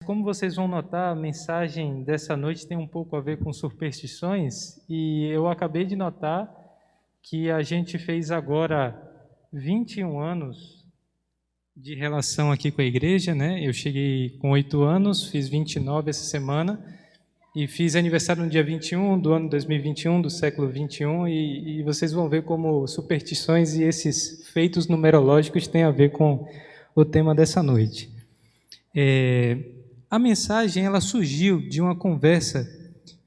Como vocês vão notar, a mensagem dessa noite tem um pouco a ver com superstições, e eu acabei de notar que a gente fez agora 21 anos de relação aqui com a igreja, né? Eu cheguei com 8 anos, fiz 29 essa semana, e fiz aniversário no dia 21 do ano 2021, do século 21, e vocês vão ver como superstições e esses feitos numerológicos têm a ver com o tema dessa noite. A mensagem ela surgiu de uma conversa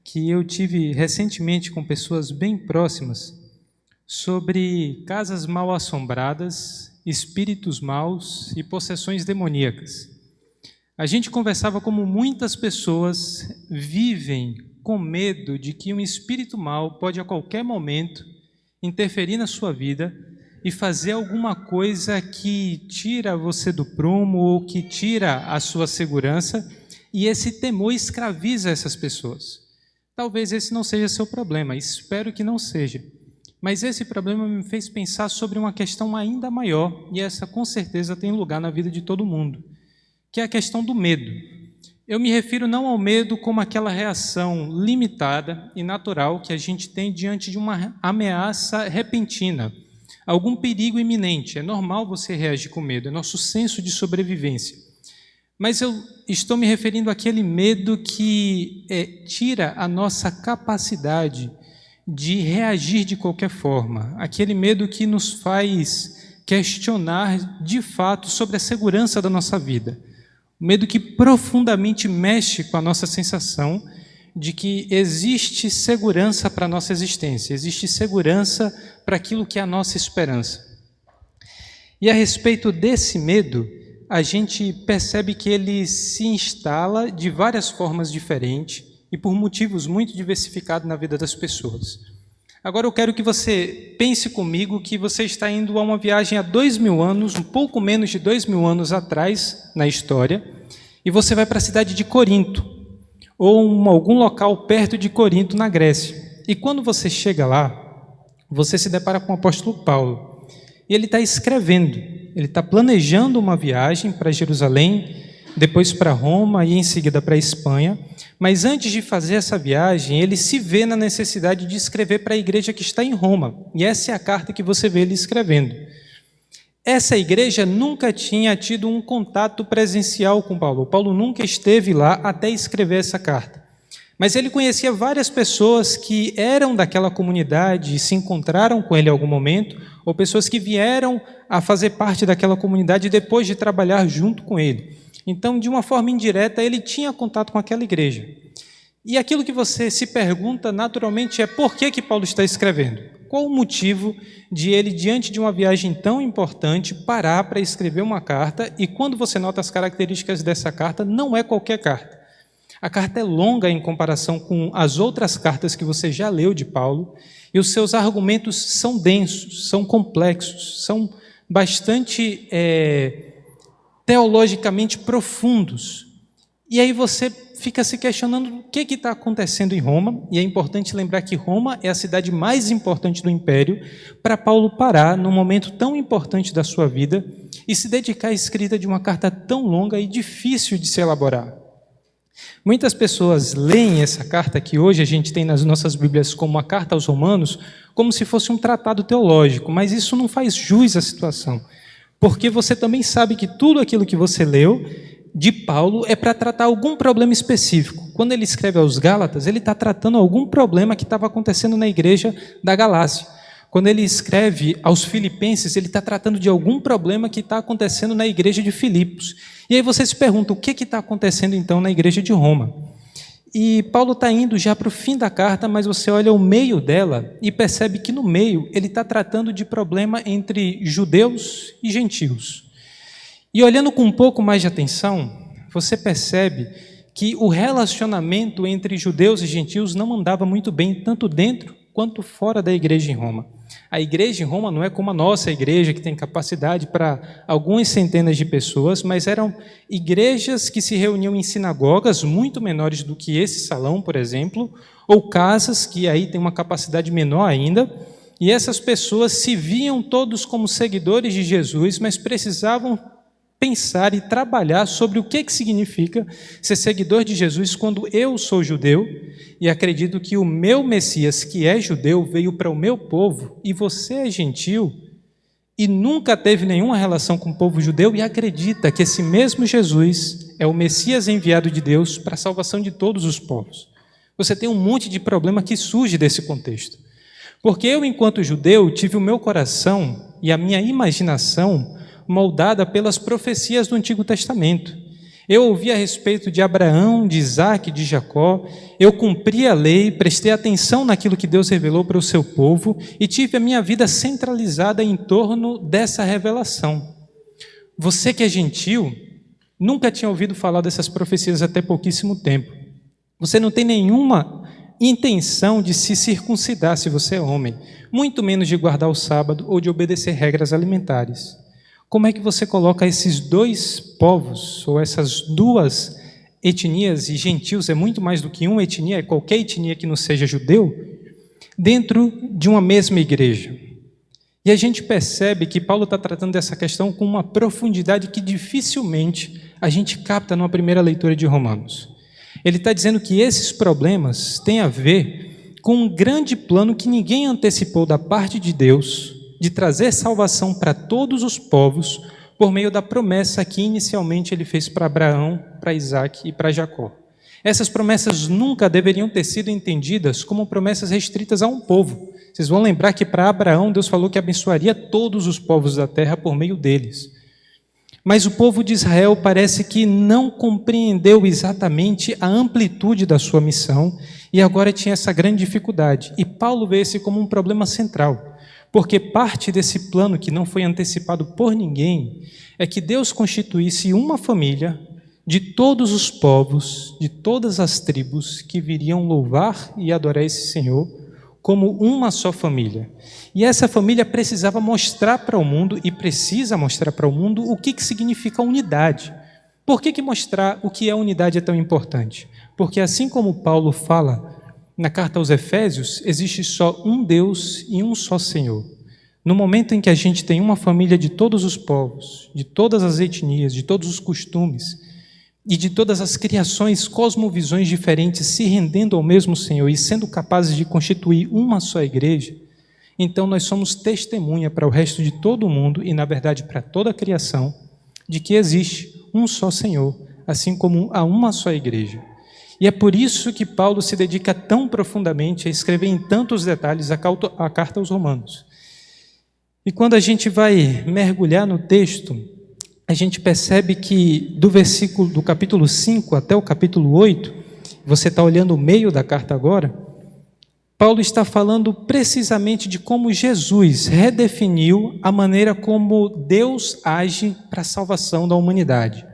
que eu tive recentemente com pessoas bem próximas sobre casas mal assombradas, espíritos maus e possessões demoníacas. A gente conversava como muitas pessoas vivem com medo de que um espírito mau pode a qualquer momento interferir na sua vida e fazer alguma coisa que tira você do prumo ou que tira a sua segurança, e esse temor escraviza essas pessoas. Talvez esse não seja seu problema, espero que não seja. Mas esse problema me fez pensar sobre uma questão ainda maior, e essa com certeza tem lugar na vida de todo mundo, que é a questão do medo. Eu me refiro não ao medo como aquela reação limitada e natural que a gente tem diante de uma ameaça repentina, algum perigo iminente. É normal você reagir com medo, é nosso senso de sobrevivência. Mas eu estou me referindo àquele medo que tira a nossa capacidade de reagir de qualquer forma, aquele medo que nos faz questionar de fato sobre a segurança da nossa vida, o medo que profundamente mexe com a nossa sensação de que existe segurança para a nossa existência, existe segurança para aquilo que é a nossa esperança. E a respeito desse medo, a gente percebe que ele se instala de várias formas diferentes e por motivos muito diversificados na vida das pessoas. Agora eu quero que você pense comigo que você está indo a uma viagem há 2000 anos, um pouco menos de 2000 anos atrás na história, e você vai para a cidade de Corinto, ou algum local perto de Corinto, na Grécia. E quando você chega lá, você se depara com o apóstolo Paulo. E ele está escrevendo, ele está planejando uma viagem para Jerusalém, depois para Roma e em seguida para a Espanha. Mas antes de fazer essa viagem, ele se vê na necessidade de escrever para a igreja que está em Roma. E essa é a carta que você vê ele escrevendo. Essa igreja nunca tinha tido um contato presencial com Paulo. Paulo nunca esteve lá até escrever essa carta. Mas ele conhecia várias pessoas que eram daquela comunidade e se encontraram com ele em algum momento, ou pessoas que vieram a fazer parte daquela comunidade depois de trabalhar junto com ele. Então, de uma forma indireta, ele tinha contato com aquela igreja. E aquilo que você se pergunta naturalmente é por que Paulo está escrevendo? Qual o motivo de ele, diante de uma viagem tão importante, parar para escrever uma carta? E quando você nota as características dessa carta, não é qualquer carta. A carta é longa em comparação com as outras cartas que você já leu de Paulo, e os seus argumentos são densos, são complexos, são bastante teologicamente profundos. E aí você fica se questionando o que está acontecendo em Roma, e é importante lembrar que Roma é a cidade mais importante do Império, para Paulo parar num momento tão importante da sua vida e se dedicar à escrita de uma carta tão longa e difícil de se elaborar. Muitas pessoas leem essa carta que hoje a gente tem nas nossas Bíblias como a Carta aos Romanos, como se fosse um tratado teológico, mas isso não faz jus à situação, porque você também sabe que tudo aquilo que você leu de Paulo é para tratar algum problema específico. Quando ele escreve aos Gálatas, ele está tratando algum problema que estava acontecendo na igreja da Galácia. Quando ele escreve aos Filipenses, ele está tratando de algum problema que está acontecendo na igreja de Filipos. E aí você se pergunta, o que está acontecendo então na igreja de Roma? E Paulo está indo já para o fim da carta, mas você olha o meio dela e percebe que no meio ele está tratando de problema entre judeus e gentios. E olhando com um pouco mais de atenção, você percebe que o relacionamento entre judeus e gentios não andava muito bem, tanto dentro quanto fora da igreja em Roma. A igreja em Roma não é como a nossa igreja, que tem capacidade para algumas centenas de pessoas, mas eram igrejas que se reuniam em sinagogas muito menores do que esse salão, por exemplo, ou casas que aí tem uma capacidade menor ainda, e essas pessoas se viam todos como seguidores de Jesus, mas precisavam pensar e trabalhar sobre o que significa ser seguidor de Jesus quando eu sou judeu e acredito que o meu Messias, que é judeu, veio para o meu povo e você é gentil e nunca teve nenhuma relação com o povo judeu e acredita que esse mesmo Jesus é o Messias enviado de Deus para a salvação de todos os povos. Você tem um monte de problema que surge desse contexto. Porque eu, enquanto judeu, tive o meu coração e a minha imaginação moldada pelas profecias do Antigo Testamento. Eu ouvi a respeito de Abraão, de Isaac, de Jacó, eu cumpri a lei, prestei atenção naquilo que Deus revelou para o seu povo e tive a minha vida centralizada em torno dessa revelação. Você que é gentil, nunca tinha ouvido falar dessas profecias até pouquíssimo tempo. Você não tem nenhuma intenção de se circuncidar se você é homem, muito menos de guardar o sábado ou de obedecer regras alimentares. Como é que você coloca esses dois povos, ou essas duas etnias, e gentios é muito mais do que uma etnia, é qualquer etnia que não seja judeu, dentro de uma mesma igreja? E a gente percebe que Paulo está tratando dessa questão com uma profundidade que dificilmente a gente capta numa primeira leitura de Romanos. Ele está dizendo que esses problemas têm a ver com um grande plano que ninguém antecipou da parte de Deus, de trazer salvação para todos os povos, por meio da promessa que inicialmente ele fez para Abraão, para Isaac e para Jacó. Essas promessas nunca deveriam ter sido entendidas como promessas restritas a um povo. Vocês vão lembrar que para Abraão Deus falou que abençoaria todos os povos da terra por meio deles. Mas o povo de Israel parece que não compreendeu exatamente a amplitude da sua missão e agora tinha essa grande dificuldade. E Paulo vê esse como um problema central. Porque parte desse plano que não foi antecipado por ninguém é que Deus constituísse uma família de todos os povos, de todas as tribos que viriam louvar e adorar esse Senhor como uma só família. E essa família precisava mostrar para o mundo e precisa mostrar para o mundo o que significa unidade. Por que mostrar o que é unidade é tão importante? Porque assim como Paulo fala na carta aos Efésios, existe só um Deus e um só Senhor. No momento em que a gente tem uma família de todos os povos, de todas as etnias, de todos os costumes e de todas as criações, cosmovisões diferentes se rendendo ao mesmo Senhor e sendo capazes de constituir uma só igreja, então nós somos testemunha para o resto de todo o mundo e, na verdade, para toda a criação, de que existe um só Senhor, assim como há uma só igreja. E é por isso que Paulo se dedica tão profundamente a escrever em tantos detalhes a carta aos Romanos. E quando a gente vai mergulhar no texto, a gente percebe que do capítulo 5 até o capítulo 8, você está olhando o meio da carta agora, Paulo está falando precisamente de como Jesus redefiniu a maneira como Deus age para a salvação da humanidade.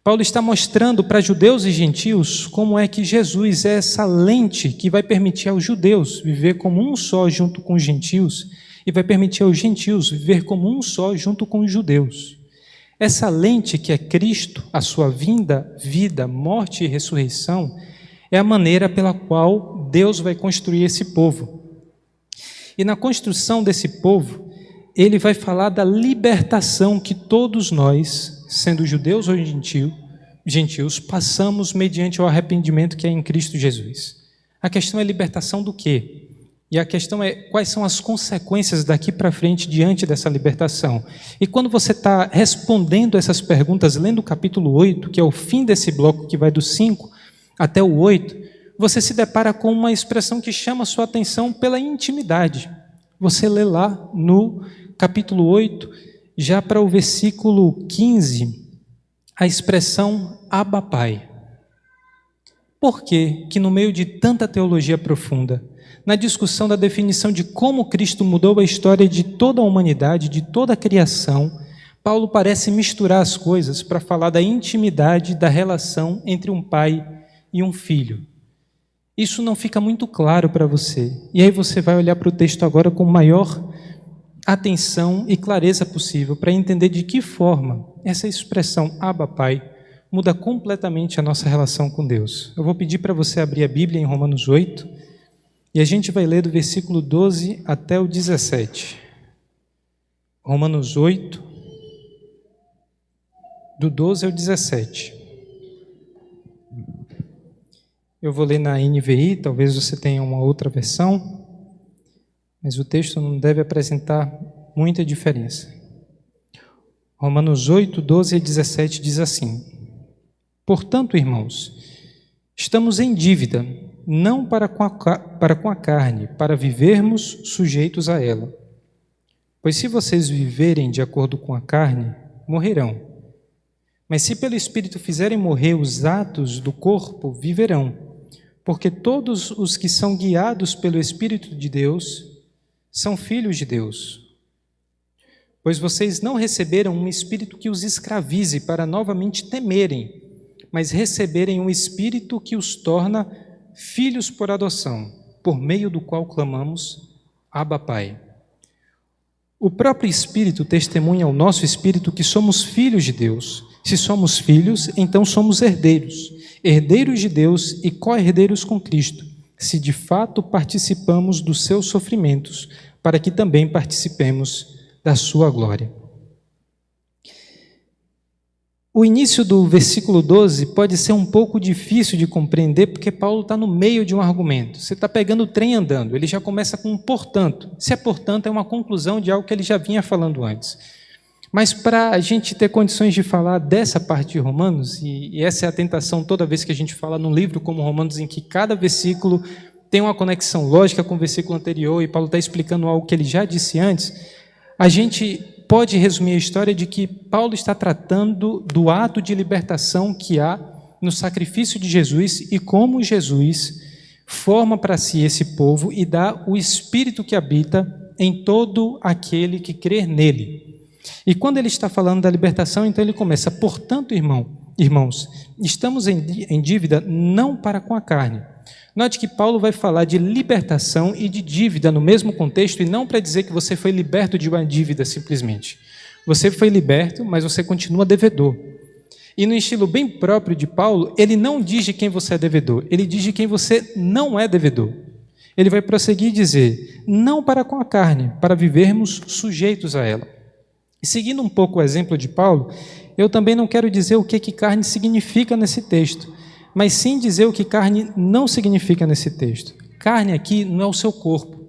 Paulo está mostrando para judeus e gentios como é que Jesus é essa lente que vai permitir aos judeus viver como um só junto com os gentios e vai permitir aos gentios viver como um só junto com os judeus. Essa lente que é Cristo, a sua vinda, vida, morte e ressurreição, é a maneira pela qual Deus vai construir esse povo. E na construção desse povo, ele vai falar da libertação que todos nós, sendo judeus ou gentios, passamos mediante o arrependimento que é em Cristo Jesus. A questão é libertação do quê? E a questão é quais são as consequências daqui para frente diante dessa libertação. E quando você está respondendo essas perguntas, lendo o capítulo 8, que é o fim desse bloco que vai do 5 até o 8, você se depara com uma expressão que chama a sua atenção pela intimidade. Você lê lá no capítulo 8, já para o versículo 15, a expressão Abba Pai. Por que no meio de tanta teologia profunda, na discussão da definição de como Cristo mudou a história de toda a humanidade, de toda a criação, Paulo parece misturar as coisas para falar da intimidade da relação entre um pai e um filho? Isso não fica muito claro para você. E aí você vai olhar para o texto agora com maior atenção e clareza possível para entender de que forma essa expressão Abba Pai muda completamente a nossa relação com Deus. Eu vou pedir para você abrir a Bíblia em Romanos 8 e a gente vai ler do versículo 12 até o 17. Romanos 8, do 12 ao 17. Eu vou ler na NVI, talvez você tenha uma outra versão, mas o texto não deve apresentar muita diferença. Romanos 8, 12 a 17 diz assim: Portanto, irmãos, estamos em dívida, não para com a carne, para vivermos sujeitos a ela. Pois se vocês viverem de acordo com a carne, morrerão. Mas se pelo Espírito fizerem morrer os atos do corpo, viverão. Porque todos os que são guiados pelo Espírito de Deus são filhos de Deus. Pois vocês não receberam um espírito que os escravize para novamente temerem, mas receberem um espírito que os torna filhos por adoção, por meio do qual clamamos, Abba, Pai. O próprio Espírito testemunha ao nosso espírito que somos filhos de Deus. Se somos filhos, então somos herdeiros, herdeiros de Deus e co-herdeiros com Cristo, se de fato participamos dos seus sofrimentos, para que também participemos da sua glória. O início do versículo 12 pode ser um pouco difícil de compreender, porque Paulo está no meio de um argumento. Você está pegando o trem andando, ele já começa com um portanto. Se é portanto, é uma conclusão de algo que ele já vinha falando antes. Mas para a gente ter condições de falar dessa parte de Romanos, e essa é a tentação toda vez que a gente fala num livro como Romanos, em que cada versículo tem uma conexão lógica com o versículo anterior, e Paulo está explicando algo que ele já disse antes, a gente pode resumir a história de que Paulo está tratando do ato de libertação que há no sacrifício de Jesus e como Jesus forma para si esse povo e dá o Espírito que habita em todo aquele que crer nele. E quando ele está falando da libertação, então ele começa: portanto, irmãos, estamos em dívida não para com a carne. Note que Paulo vai falar de libertação e de dívida no mesmo contexto, e não para dizer que você foi liberto de uma dívida simplesmente. Você foi liberto, mas você continua devedor. E no estilo bem próprio de Paulo, ele não diz de quem você é devedor, ele diz de quem você não é devedor. Ele vai prosseguir e dizer: não para com a carne, para vivermos sujeitos a ela. E seguindo um pouco o exemplo de Paulo, eu também não quero dizer o que carne significa nesse texto, mas sim dizer o que carne não significa nesse texto. Carne aqui não é o seu corpo.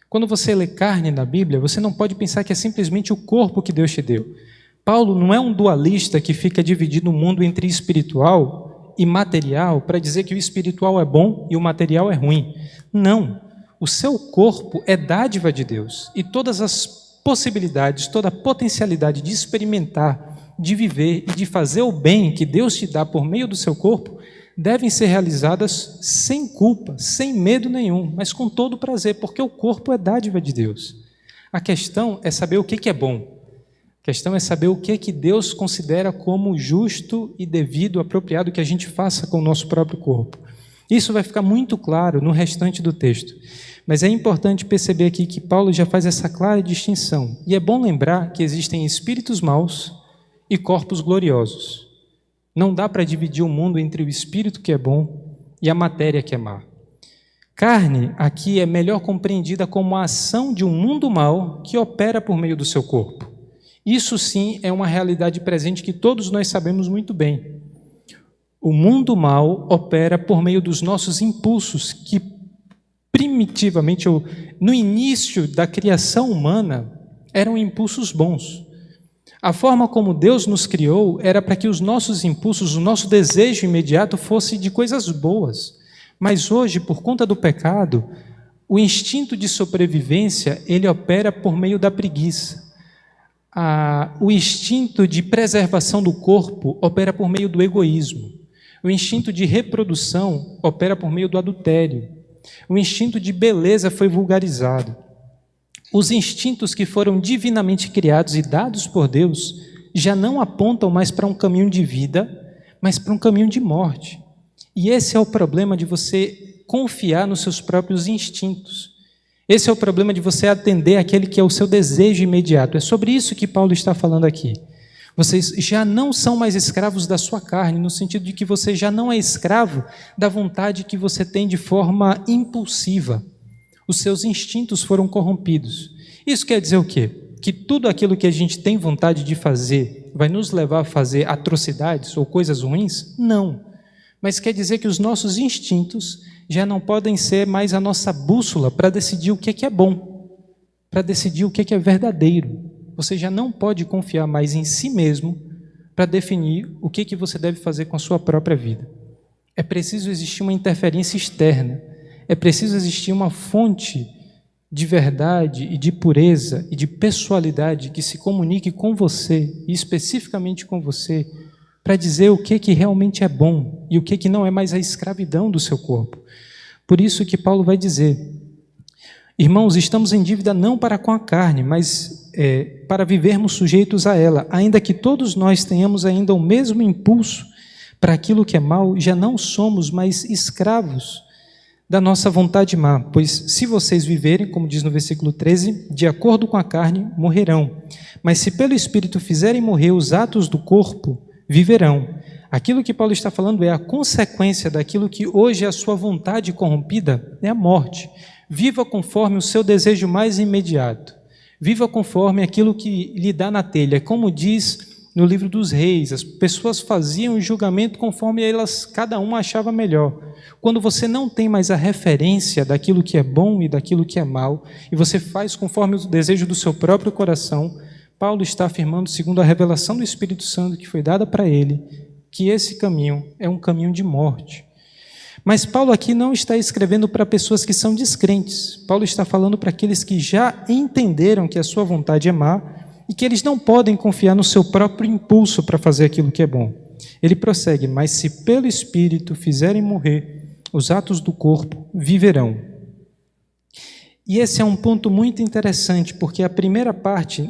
Quando você lê carne na Bíblia, você não pode pensar que é simplesmente o corpo que Deus te deu. Paulo não é um dualista que fica dividindo o mundo entre espiritual e material para dizer que o espiritual é bom e o material é ruim. Não. O seu corpo é dádiva de Deus, e todas as possibilidades, toda a potencialidade de experimentar, de viver e de fazer o bem que Deus te dá por meio do seu corpo, devem ser realizadas sem culpa, sem medo nenhum, mas com todo prazer, porque o corpo é dádiva de Deus. A questão é saber o que é bom. A questão é saber o que Deus considera como justo e devido, apropriado que a gente faça com o nosso próprio corpo. Isso vai ficar muito claro no restante do texto. Mas é importante perceber aqui que Paulo já faz essa clara distinção. E é bom lembrar que existem espíritos maus e corpos gloriosos. Não dá para dividir o mundo entre o espírito que é bom e a matéria que é má. Carne aqui é melhor compreendida como a ação de um mundo mau que opera por meio do seu corpo. Isso sim é uma realidade presente que todos nós sabemos muito bem. O mundo mau opera por meio dos nossos impulsos que primitivamente, ou no início da criação humana, eram impulsos bons. A forma como Deus nos criou era para que os nossos impulsos, o nosso desejo imediato fosse de coisas boas. Mas hoje, por conta do pecado, o instinto de sobrevivência, ele opera por meio da preguiça. O instinto de preservação do corpo opera por meio do egoísmo. O instinto de reprodução opera por meio do adultério. O instinto de beleza foi vulgarizado. Os instintos que foram divinamente criados e dados por Deus já não apontam mais para um caminho de vida, mas para um caminho de morte. E esse é o problema de você confiar nos seus próprios instintos. Esse é o problema de você atender àquele que é o seu desejo imediato. É sobre isso que Paulo está falando aqui. Vocês já não são mais escravos da sua carne, no sentido de que você já não é escravo da vontade que você tem de forma impulsiva. Os seus instintos foram corrompidos. Isso quer dizer o quê? que tudo aquilo que a gente tem vontade de fazer vai nos levar a fazer atrocidades ou coisas ruins? Não. Mas quer dizer que os nossos instintos já não podem ser mais a nossa bússola para decidir o que é bom, para decidir o que é verdadeiro. Você já não pode confiar mais em si mesmo para definir o que você deve fazer com a sua própria vida. É preciso existir uma interferência externa, é preciso existir uma fonte de verdade e de pureza e de pessoalidade que se comunique com você, e especificamente com você, para dizer o que realmente é bom e o que não é mais a escravidão do seu corpo. Por isso que Paulo vai dizer: irmãos, estamos em dívida não para com a carne, mas para vivermos sujeitos a ela, ainda que todos nós tenhamos ainda o mesmo impulso para aquilo que é mal, já não somos mais escravos da nossa vontade má, pois se vocês viverem, como diz no versículo 13, de acordo com a carne, morrerão. Mas se pelo Espírito fizerem morrer os atos do corpo, viverão. Aquilo que Paulo está falando é a consequência daquilo que hoje é a sua vontade corrompida, é a morte. Viva conforme o seu desejo mais imediato. Viva conforme aquilo que lhe dá na telha. Como diz no livro dos Reis, as pessoas faziam o julgamento conforme cada um achava melhor. Quando você não tem mais a referência daquilo que é bom e daquilo que é mal, e você faz conforme o desejo do seu próprio coração, Paulo está afirmando, segundo a revelação do Espírito Santo que foi dada para ele, que esse caminho é um caminho de morte. Mas Paulo aqui não está escrevendo para pessoas que são descrentes. Paulo está falando para aqueles que já entenderam que a sua vontade é má e que eles não podem confiar no seu próprio impulso para fazer aquilo que é bom. Ele prossegue: mas se pelo Espírito fizerem morrer os atos do corpo, viverão. E esse é um ponto muito interessante, porque a primeira parte,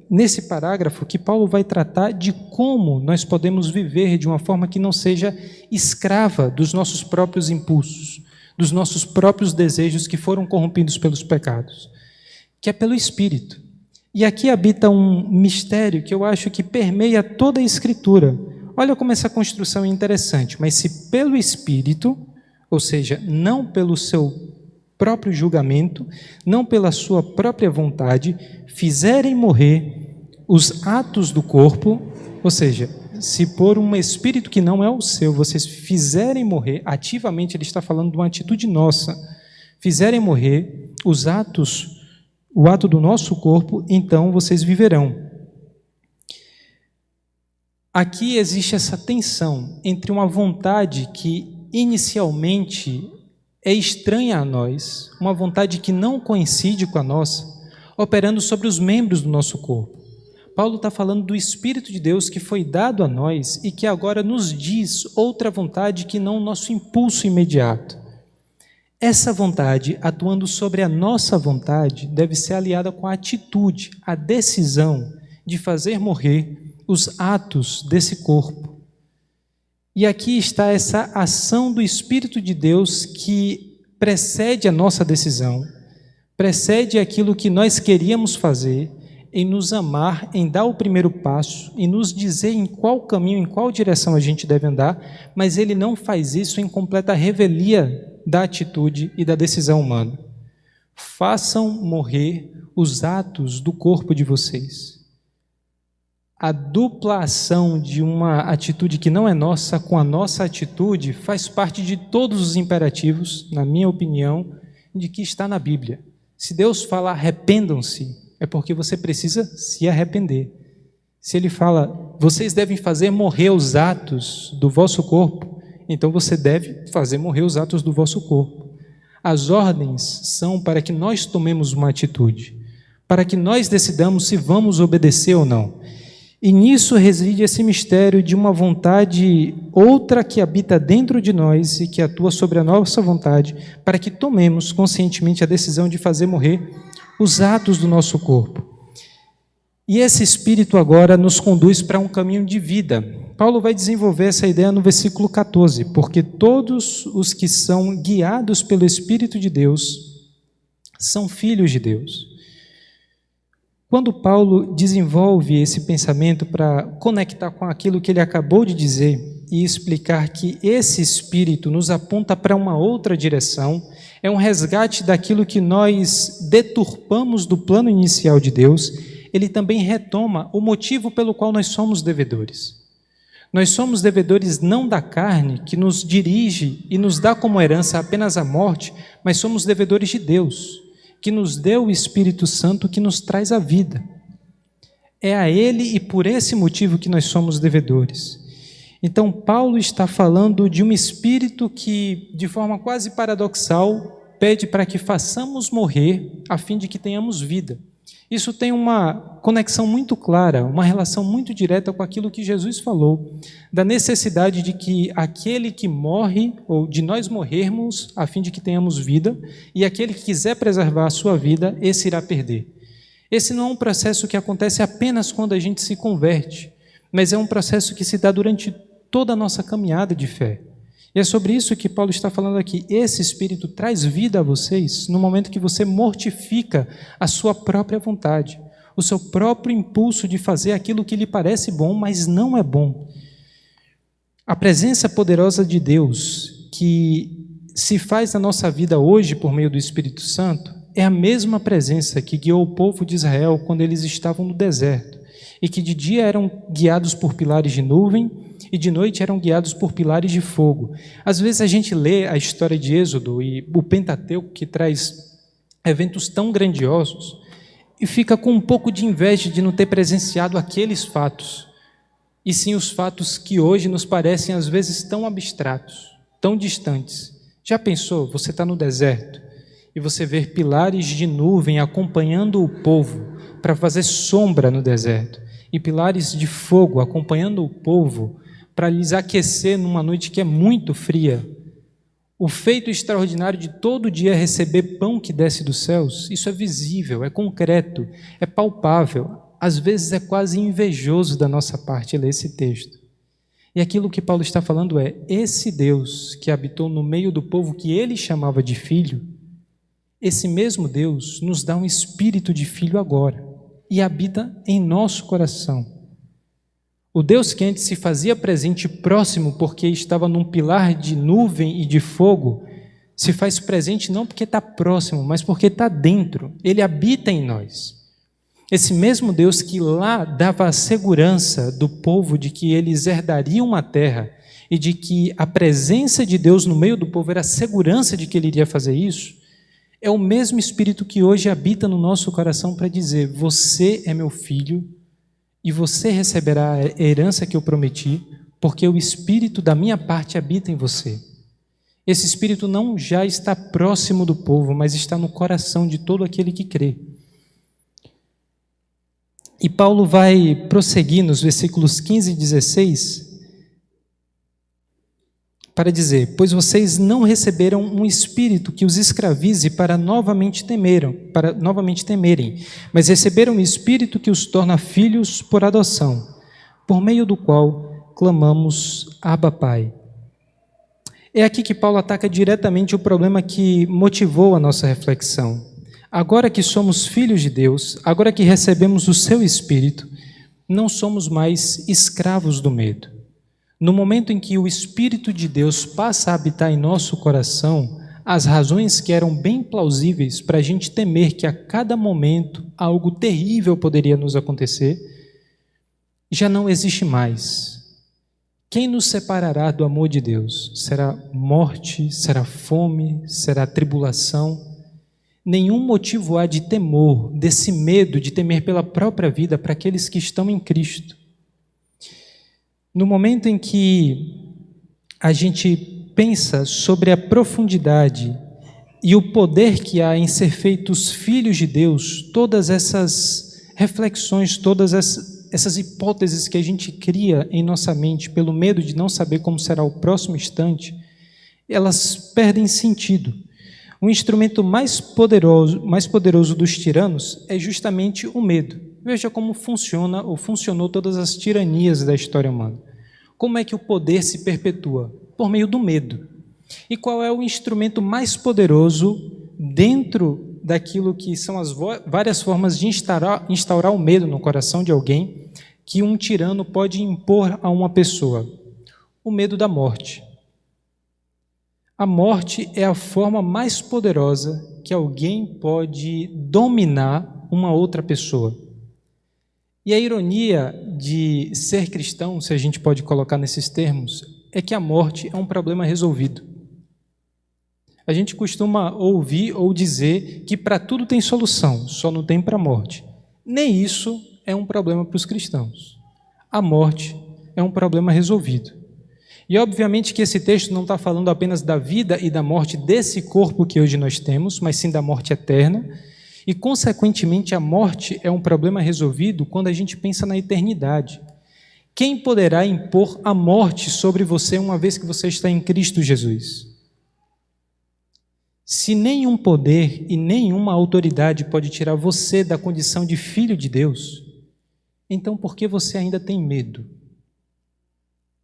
nesse parágrafo, que Paulo vai tratar de como nós podemos viver de uma forma que não seja escrava dos nossos próprios impulsos, dos nossos próprios desejos que foram corrompidos pelos pecados, que é pelo Espírito. E aqui habita um mistério que eu acho que permeia toda a Escritura. Olha como essa construção é interessante. Mas se pelo Espírito, ou seja, não pelo seu próprio julgamento, não pela sua própria vontade, fizerem morrer os atos do corpo, ou seja, se por um espírito que não é o seu, vocês fizerem morrer, ativamente ele está falando de uma atitude nossa, fizerem morrer os atos, o ato do nosso corpo, então vocês viverão. Aqui existe essa tensão entre uma vontade que inicialmente é estranha a nós, uma vontade que não coincide com a nossa, operando sobre os membros do nosso corpo. Paulo está falando do Espírito de Deus que foi dado a nós e que agora nos diz outra vontade que não o nosso impulso imediato. Essa vontade, atuando sobre a nossa vontade, deve ser aliada com a atitude, a decisão de fazer morrer os atos desse corpo. E aqui está essa ação do Espírito de Deus que precede a nossa decisão, precede aquilo que nós queríamos fazer, em nos amar, em dar o primeiro passo, em nos dizer em qual caminho, em qual direção a gente deve andar, mas ele não faz isso em completa revelia da atitude e da decisão humana. Façam morrer os atos do corpo de vocês. A dupla ação de uma atitude que não é nossa com a nossa atitude faz parte de todos os imperativos, na minha opinião, de que está na Bíblia. Se Deus fala arrependam-se, é porque você precisa se arrepender. Se Ele fala, vocês devem fazer morrer os atos do vosso corpo, então você deve fazer morrer os atos do vosso corpo. As ordens são para que nós tomemos uma atitude, para que nós decidamos se vamos obedecer ou não. E nisso reside esse mistério de uma vontade outra que habita dentro de nós e que atua sobre a nossa vontade, para que tomemos conscientemente a decisão de fazer morrer os atos do nosso corpo. E esse Espírito agora nos conduz para um caminho de vida. Paulo vai desenvolver essa ideia no versículo 14, porque todos os que são guiados pelo Espírito de Deus são filhos de Deus. Quando Paulo desenvolve esse pensamento para conectar com aquilo que ele acabou de dizer, e explicar que esse Espírito nos aponta para uma outra direção, é um resgate daquilo que nós deturpamos do plano inicial de Deus, ele também retoma o motivo pelo qual nós somos devedores. Nós somos devedores não da carne, que nos dirige e nos dá como herança apenas a morte, mas somos devedores de Deus, que nos deu o Espírito Santo que nos traz a vida. É a Ele e por esse motivo que nós somos devedores. Então, Paulo está falando de um Espírito que, de forma quase paradoxal, pede para que façamos morrer a fim de que tenhamos vida. Isso tem uma conexão muito clara, uma relação muito direta com aquilo que Jesus falou, da necessidade de que aquele que morre, ou de nós morrermos a fim de que tenhamos vida, e aquele que quiser preservar a sua vida, esse irá perder. Esse não é um processo que acontece apenas quando a gente se converte, mas é um processo que se dá durante toda a nossa caminhada de fé. E é sobre isso que Paulo está falando aqui. Esse Espírito traz vida a vocês no momento que você mortifica a sua própria vontade, o seu próprio impulso de fazer aquilo que lhe parece bom, mas não é bom. A presença poderosa de Deus que se faz na nossa vida hoje por meio do Espírito Santo é a mesma presença que guiou o povo de Israel quando eles estavam no deserto e que de dia eram guiados por pilares de nuvem e de noite eram guiados por pilares de fogo. Às vezes a gente lê a história de Êxodo e o Pentateuco, que traz eventos tão grandiosos, e fica com um pouco de inveja de não ter presenciado aqueles fatos, e sim os fatos que hoje nos parecem às vezes tão abstratos, tão distantes. Já pensou, você está no deserto e você vê pilares de nuvem acompanhando o povo para fazer sombra no deserto, e pilares de fogo acompanhando o povo para lhes aquecer numa noite que é muito fria. O feito extraordinário de todo dia receber pão que desce dos céus, isso é visível, é concreto, é palpável. Às vezes é quase invejoso da nossa parte ler esse texto. E aquilo que Paulo está falando é, esse Deus que habitou no meio do povo que ele chamava de filho, esse mesmo Deus nos dá um espírito de filho agora e habita em nosso coração. O Deus que antes se fazia presente próximo porque estava num pilar de nuvem e de fogo, se faz presente não porque está próximo, mas porque está dentro. Ele habita em nós. Esse mesmo Deus que lá dava a segurança do povo de que eles herdariam uma terra e de que a presença de Deus no meio do povo era a segurança de que ele iria fazer isso, é o mesmo Espírito que hoje habita no nosso coração para dizer, você é meu filho, e você receberá a herança que eu prometi, porque o Espírito da minha parte habita em você. Esse Espírito não já está próximo do povo, mas está no coração de todo aquele que crê. E Paulo vai prosseguir nos versículos 15 e 16 para dizer, pois vocês não receberam um espírito que os escravize para novamente temerem, mas receberam um espírito que os torna filhos por adoção, por meio do qual clamamos, Abba, Pai. É aqui que Paulo ataca diretamente o problema que motivou a nossa reflexão. Agora que somos filhos de Deus, agora que recebemos o seu Espírito, não somos mais escravos do medo. No momento em que o Espírito de Deus passa a habitar em nosso coração, as razões que eram bem plausíveis para a gente temer que a cada momento algo terrível poderia nos acontecer, já não existe mais. Quem nos separará do amor de Deus? Será morte, será fome, será tribulação? Nenhum motivo há de temor, desse medo de temer pela própria vida para aqueles que estão em Cristo. No momento em que a gente pensa sobre a profundidade e o poder que há em ser feitos filhos de Deus, todas essas reflexões, todas essas hipóteses que a gente cria em nossa mente pelo medo de não saber como será o próximo instante, elas perdem sentido. O instrumento mais poderoso dos tiranos é justamente o medo. Veja como funciona ou funcionou todas as tiranias da história humana. Como é que o poder se perpetua? Por meio do medo. E qual é o instrumento mais poderoso dentro daquilo que são as várias formas de instaurar o medo no coração de alguém que um tirano pode impor a uma pessoa? o medo da morte. A morte é a forma mais poderosa que alguém pode dominar uma outra pessoa. E a ironia de ser cristão, se a gente pode colocar nesses termos, é que a morte é um problema resolvido. A gente costuma ouvir ou dizer que para tudo tem solução, só não tem para a morte. Nem isso é um problema para os cristãos. A morte é um problema resolvido. E obviamente que esse texto não está falando apenas da vida e da morte desse corpo que hoje nós temos, mas sim da morte eterna. E, consequentemente, a morte é um problema resolvido quando a gente pensa na eternidade. Quem poderá impor a morte sobre você uma vez que você está em Cristo Jesus? Se nenhum poder e nenhuma autoridade pode tirar você da condição de filho de Deus, então por que você ainda tem medo?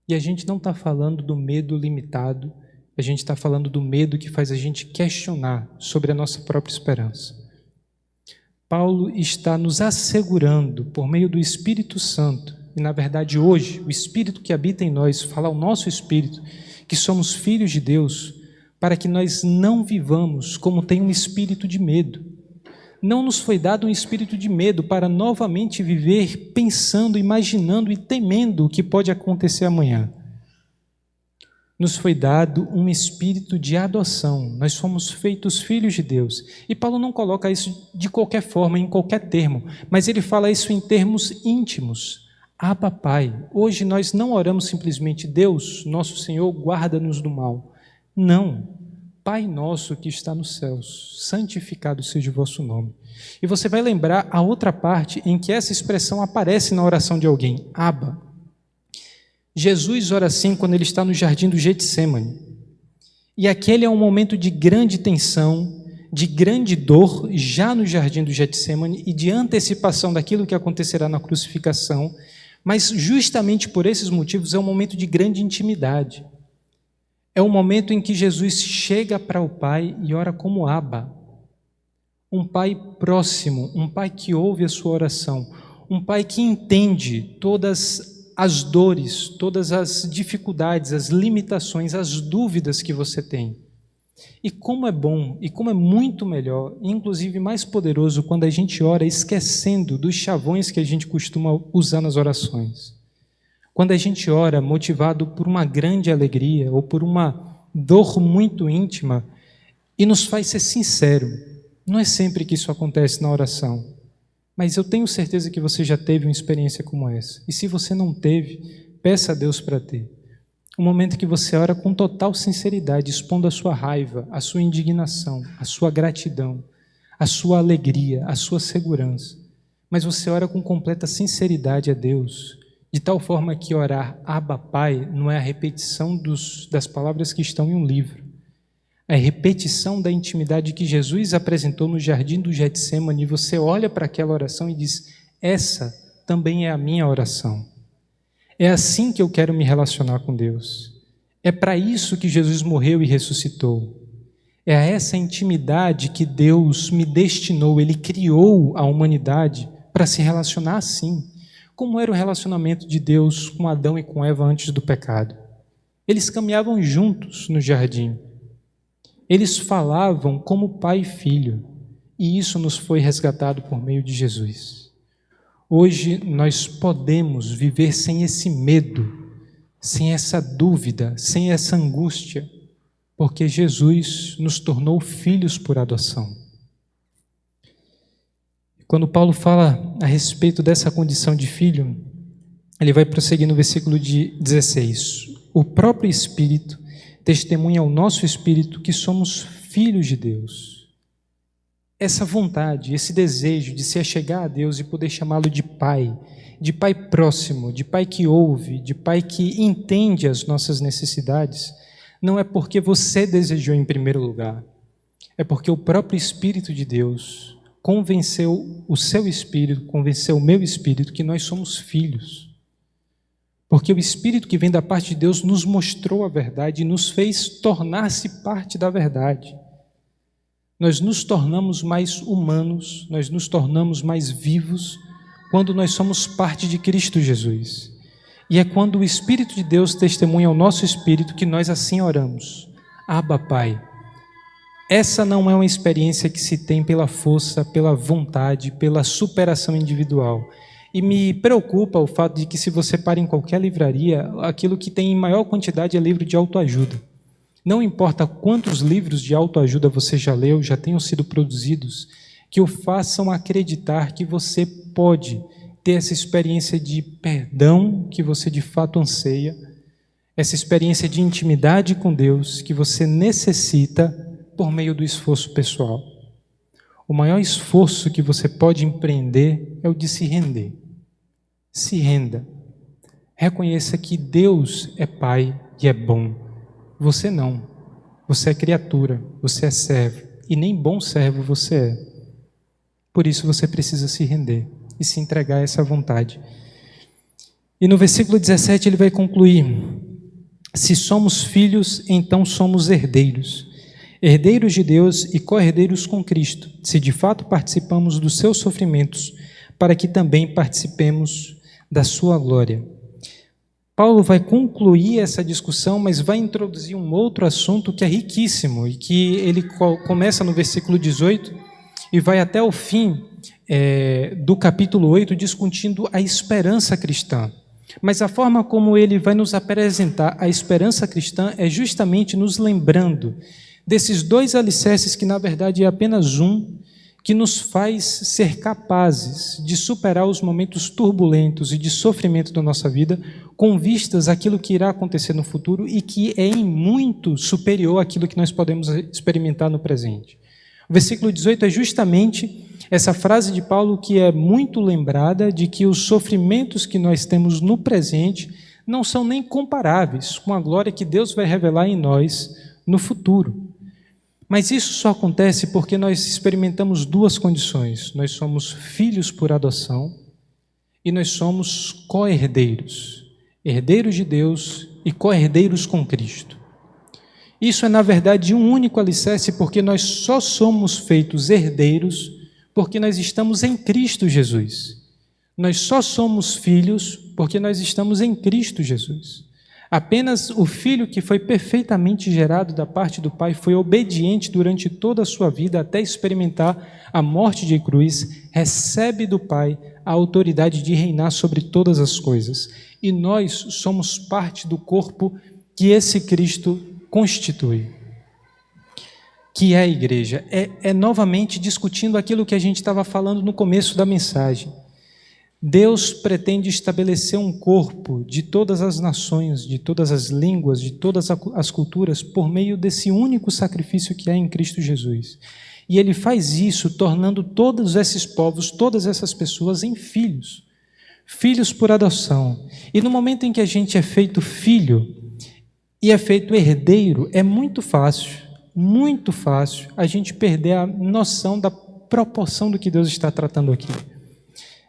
E a gente não está falando do medo limitado, a gente está falando do medo que faz a gente questionar sobre a nossa própria esperança. Paulo está nos assegurando, por meio do Espírito Santo, e na verdade hoje, o Espírito que habita em nós, fala ao nosso Espírito, que somos filhos de Deus, para que nós não vivamos como tem um espírito de medo. Não nos foi dado um espírito de medo para novamente viver pensando, imaginando e temendo o que pode acontecer amanhã. Nos foi dado um espírito de adoção. Nós fomos feitos filhos de Deus. E Paulo não coloca isso de qualquer forma, em qualquer termo, mas ele fala isso em termos íntimos. Abba, Pai. Hoje nós não oramos simplesmente, Deus, nosso Senhor, guarda-nos do mal. Não. Pai nosso que está nos céus, santificado seja o vosso nome. E você vai lembrar a outra parte em que essa expressão aparece na oração de alguém, Abba. Jesus ora assim quando ele está no jardim do Getsêmani. E aquele é um momento de grande tensão, de grande dor, já no jardim do Getsêmani, e de antecipação daquilo que acontecerá na crucificação, mas justamente por esses motivos é um momento de grande intimidade. É o momento em que Jesus chega para o Pai e ora como Abba. Um Pai próximo, um Pai que ouve a sua oração, um Pai que entende todas as dores, todas as dificuldades, as limitações, as dúvidas que você tem. E como é bom, e como é muito melhor, inclusive mais poderoso, quando a gente ora esquecendo dos chavões que a gente costuma usar nas orações. Quando a gente ora motivado por uma grande alegria ou por uma dor muito íntima e nos faz ser sincero, não é sempre que isso acontece na oração, mas eu tenho certeza que você já teve uma experiência como essa. E se você não teve, peça a Deus para ter. Um momento que você ora com total sinceridade, expondo a sua raiva, a sua indignação, a sua gratidão, a sua alegria, a sua segurança. Mas você ora com completa sinceridade a Deus, de tal forma que orar Abba, Pai não é a repetição das palavras que estão em um livro. É a repetição da intimidade que Jesus apresentou no jardim do Getsêmani. Você olha para aquela oração e diz, essa também é a minha oração. É assim que eu quero me relacionar com Deus. É para isso que Jesus morreu e ressuscitou. É a essa intimidade que Deus me destinou. Ele criou a humanidade para se relacionar assim. Como era o relacionamento de Deus com Adão e com Eva antes do pecado? Eles caminhavam juntos no jardim. Eles falavam como pai e filho. E isso nos foi resgatado por meio de Jesus. Hoje nós podemos viver sem esse medo, sem essa dúvida, sem essa angústia, porque Jesus nos tornou filhos por adoção. Quando Paulo fala a respeito dessa condição de filho, ele vai prosseguir no versículo 16. O próprio Espírito testemunha ao nosso espírito que somos filhos de Deus. Essa vontade, esse desejo de se achegar a Deus e poder chamá-lo de Pai próximo, de Pai que ouve, de Pai que entende as nossas necessidades, não é porque você desejou em primeiro lugar, é porque o próprio Espírito de Deus convenceu o seu espírito, convenceu o meu espírito que nós somos filhos. Porque o Espírito que vem da parte de Deus nos mostrou a verdade e nos fez tornar-se parte da verdade. Nós nos tornamos mais humanos, nós nos tornamos mais vivos quando nós somos parte de Cristo Jesus. E é quando o Espírito de Deus testemunha ao nosso espírito que nós assim oramos: Abba, Pai. Essa não é uma experiência que se tem pela força, pela vontade, pela superação individual. E me preocupa o fato de que, se você para em qualquer livraria, aquilo que tem em maior quantidade é livro de autoajuda. Não importa quantos livros de autoajuda você já leu, já tenham sido produzidos, que o façam acreditar que você pode ter essa experiência de perdão que você de fato anseia, essa experiência de intimidade com Deus que você necessita por meio do esforço pessoal. O maior esforço que você pode empreender é o de se render. Se renda. Reconheça que Deus é Pai e é bom. Você não. Você é criatura, você é servo, e nem bom servo você é. Por isso você precisa se render e se entregar a essa vontade. E no versículo 17 ele vai concluir: se somos filhos, então somos herdeiros. Herdeiros de Deus e co-herdeiros com Cristo, se de fato participamos dos seus sofrimentos, para que também participemos da sua glória. Paulo vai concluir essa discussão, mas vai introduzir um outro assunto que é riquíssimo, e que ele começa no versículo 18 e vai até o fim do capítulo 8, discutindo a esperança cristã. Mas a forma como ele vai nos apresentar a esperança cristã é justamente nos lembrando desses dois alicerces, que na verdade é apenas um, que nos faz ser capazes de superar os momentos turbulentos e de sofrimento da nossa vida, com vistas àquilo que irá acontecer no futuro e que é em muito superior àquilo que nós podemos experimentar no presente. O versículo 18 é justamente essa frase de Paulo que é muito lembrada, de que os sofrimentos que nós temos no presente não são nem comparáveis com a glória que Deus vai revelar em nós no futuro. Mas isso só acontece porque nós experimentamos duas condições: nós somos filhos por adoção e nós somos co-herdeiros, herdeiros de Deus e co-herdeiros com Cristo. Isso é, na verdade, um único alicerce, porque nós só somos feitos herdeiros porque nós estamos em Cristo Jesus. Nós só somos filhos porque nós estamos em Cristo Jesus. Apenas o filho que foi perfeitamente gerado da parte do Pai, foi obediente durante toda a sua vida até experimentar a morte de cruz, recebe do Pai a autoridade de reinar sobre todas as coisas. E nós somos parte do corpo que esse Cristo constitui, que é a igreja. É novamente discutindo aquilo que a gente estava falando no começo da mensagem. Deus pretende estabelecer um corpo de todas as nações, de todas as línguas, de todas as culturas, por meio desse único sacrifício que é em Cristo Jesus. E Ele faz isso tornando todos esses povos, todas essas pessoas em filhos, filhos por adoção. E no momento em que a gente é feito filho e é feito herdeiro, é muito fácil a gente perder a noção da proporção do que Deus está tratando aqui.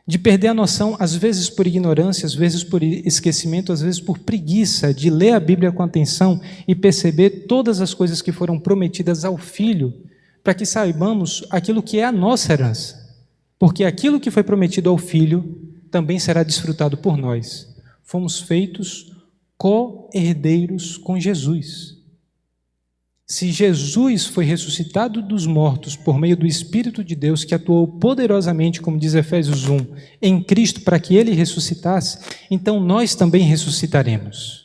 De perder a noção, às vezes por ignorância, às vezes por esquecimento, às vezes por preguiça, de ler a Bíblia com atenção e perceber todas as coisas que foram prometidas ao Filho, para que saibamos aquilo que é a nossa herança. Porque aquilo que foi prometido ao Filho também será desfrutado por nós. Fomos feitos co-herdeiros com Jesus. Se Jesus foi ressuscitado dos mortos por meio do Espírito de Deus, que atuou poderosamente, como diz Efésios 1, em Cristo para que Ele ressuscitasse, então nós também ressuscitaremos.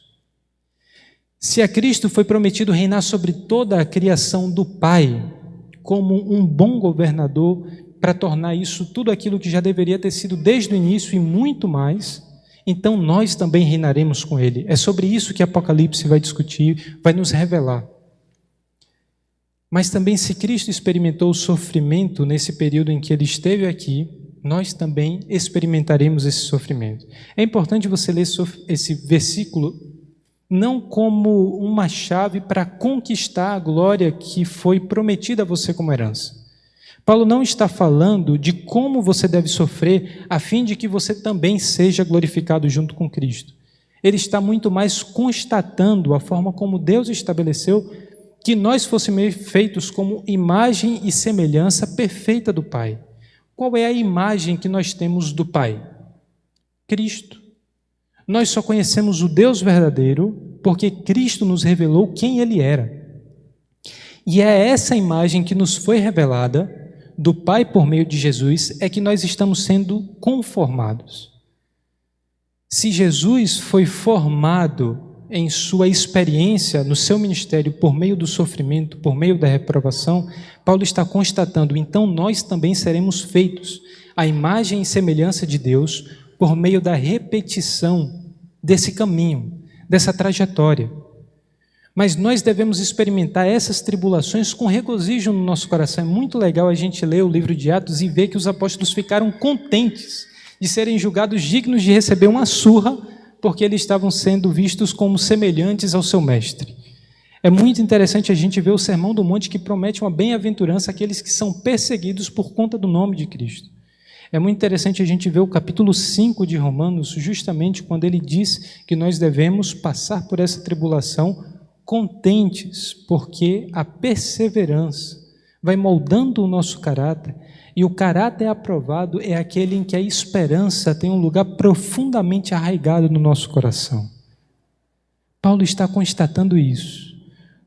Se a Cristo foi prometido reinar sobre toda a criação do Pai, como um bom governador, para tornar isso tudo aquilo que já deveria ter sido desde o início e muito mais, então nós também reinaremos com Ele. É sobre isso que Apocalipse vai discutir, vai nos revelar. Mas também, se Cristo experimentou o sofrimento nesse período em que Ele esteve aqui, nós também experimentaremos esse sofrimento. É importante você ler esse versículo não como uma chave para conquistar a glória que foi prometida a você como herança. Paulo não está falando de como você deve sofrer a fim de que você também seja glorificado junto com Cristo. Ele está muito mais constatando a forma como Deus estabeleceu que nós fôssemos feitos como imagem e semelhança perfeita do Pai. Qual é a imagem que nós temos do Pai? Cristo. Nós só conhecemos o Deus verdadeiro porque Cristo nos revelou quem Ele era. E é essa imagem que nos foi revelada do Pai por meio de Jesus é que nós estamos sendo conformados. Se Jesus foi formado em sua experiência, no seu ministério, por meio do sofrimento, por meio da reprovação, Paulo está constatando, então nós também seremos feitos à imagem e semelhança de Deus por meio da repetição desse caminho, dessa trajetória. Mas nós devemos experimentar essas tribulações com regozijo no nosso coração. É muito legal a gente ler o livro de Atos e ver que os apóstolos ficaram contentes de serem julgados dignos de receber uma surra, porque eles estavam sendo vistos como semelhantes ao seu mestre. É muito interessante a gente ver o Sermão do Monte, que promete uma bem-aventurança àqueles que são perseguidos por conta do nome de Cristo. É muito interessante a gente ver o capítulo 5 de Romanos, justamente quando ele diz que nós devemos passar por essa tribulação contentes, porque a perseverança vai moldando o nosso caráter, e o caráter aprovado é aquele em que a esperança tem um lugar profundamente arraigado no nosso coração. Paulo está constatando isso.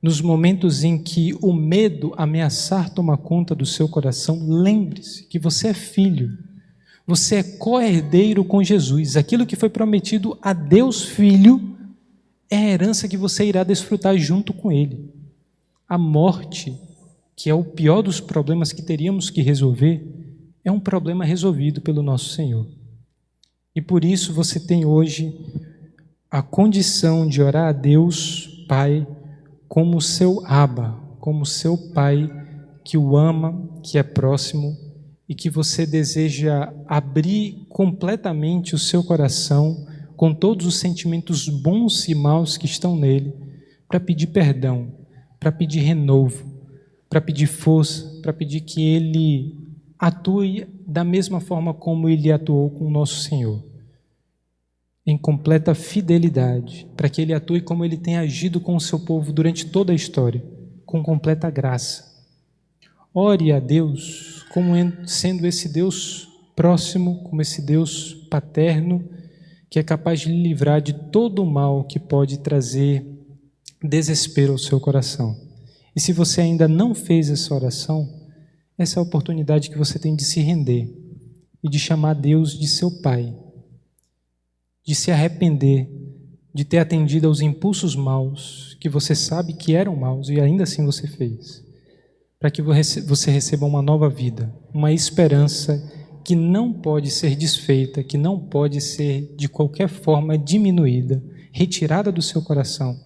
Nos momentos em que o medo ameaçar tomar conta do seu coração, lembre-se que você é filho, você é co-herdeiro com Jesus. Aquilo que foi prometido a Deus Filho é a herança que você irá desfrutar junto com Ele. A morte, que é o pior dos problemas que teríamos que resolver, é um problema resolvido pelo nosso Senhor. E por isso você tem hoje a condição de orar a Deus, Pai, como seu Abba, como seu Pai que o ama, que é próximo e que você deseja abrir completamente o seu coração com todos os sentimentos bons e maus que estão nele, para pedir perdão, para pedir renovo, para pedir força, para pedir que Ele atue da mesma forma como Ele atuou com o nosso Senhor, em completa fidelidade, para que Ele atue como Ele tem agido com o seu povo durante toda a história, com completa graça. Ore a Deus como sendo esse Deus próximo, como esse Deus paterno, que é capaz de lhe livrar de todo o mal que pode trazer desespero ao seu coração. E se você ainda não fez essa oração, essa é a oportunidade que você tem de se render e de chamar Deus de seu Pai, de se arrepender, de ter atendido aos impulsos maus, que você sabe que eram maus e ainda assim você fez, para que você receba uma nova vida, uma esperança que não pode ser desfeita, que não pode ser de qualquer forma diminuída, retirada do seu coração,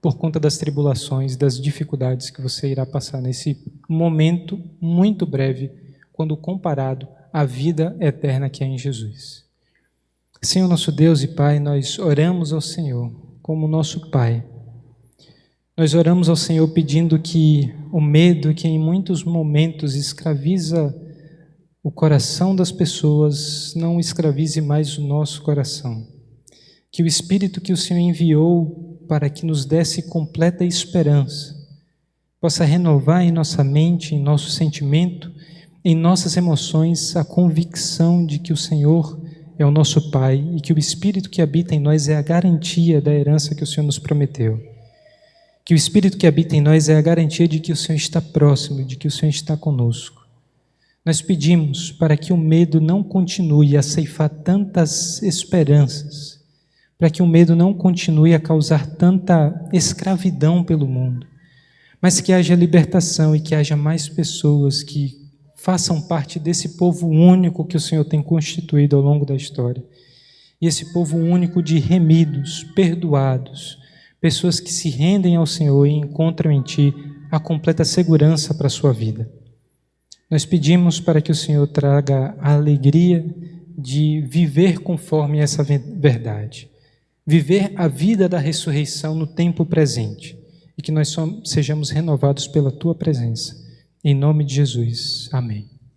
por conta das tribulações, das dificuldades que você irá passar nesse momento muito breve, quando comparado à vida eterna que é em Jesus. Senhor nosso Deus e Pai, nós oramos ao Senhor como nosso Pai. Nós oramos ao Senhor pedindo que o medo que em muitos momentos escraviza o coração das pessoas não escravize mais o nosso coração. Que o Espírito que o Senhor enviou para que nos desse completa esperança possa renovar em nossa mente, em nosso sentimento, em nossas emoções a convicção de que o Senhor é o nosso Pai e que o Espírito que habita em nós é a garantia da herança que o Senhor nos prometeu. Que o Espírito que habita em nós é a garantia de que o Senhor está próximo, de que o Senhor está conosco. Nós pedimos para que o medo não continue a ceifar tantas esperanças, para que o medo não continue a causar tanta escravidão pelo mundo, mas que haja libertação e que haja mais pessoas que façam parte desse povo único que o Senhor tem constituído ao longo da história. E esse povo único de remidos, perdoados, pessoas que se rendem ao Senhor e encontram em Ti a completa segurança para a sua vida. Nós pedimos para que o Senhor traga a alegria de viver conforme essa verdade, viver a vida da ressurreição no tempo presente e que nós sejamos renovados pela Tua presença. Em nome de Jesus. Amém.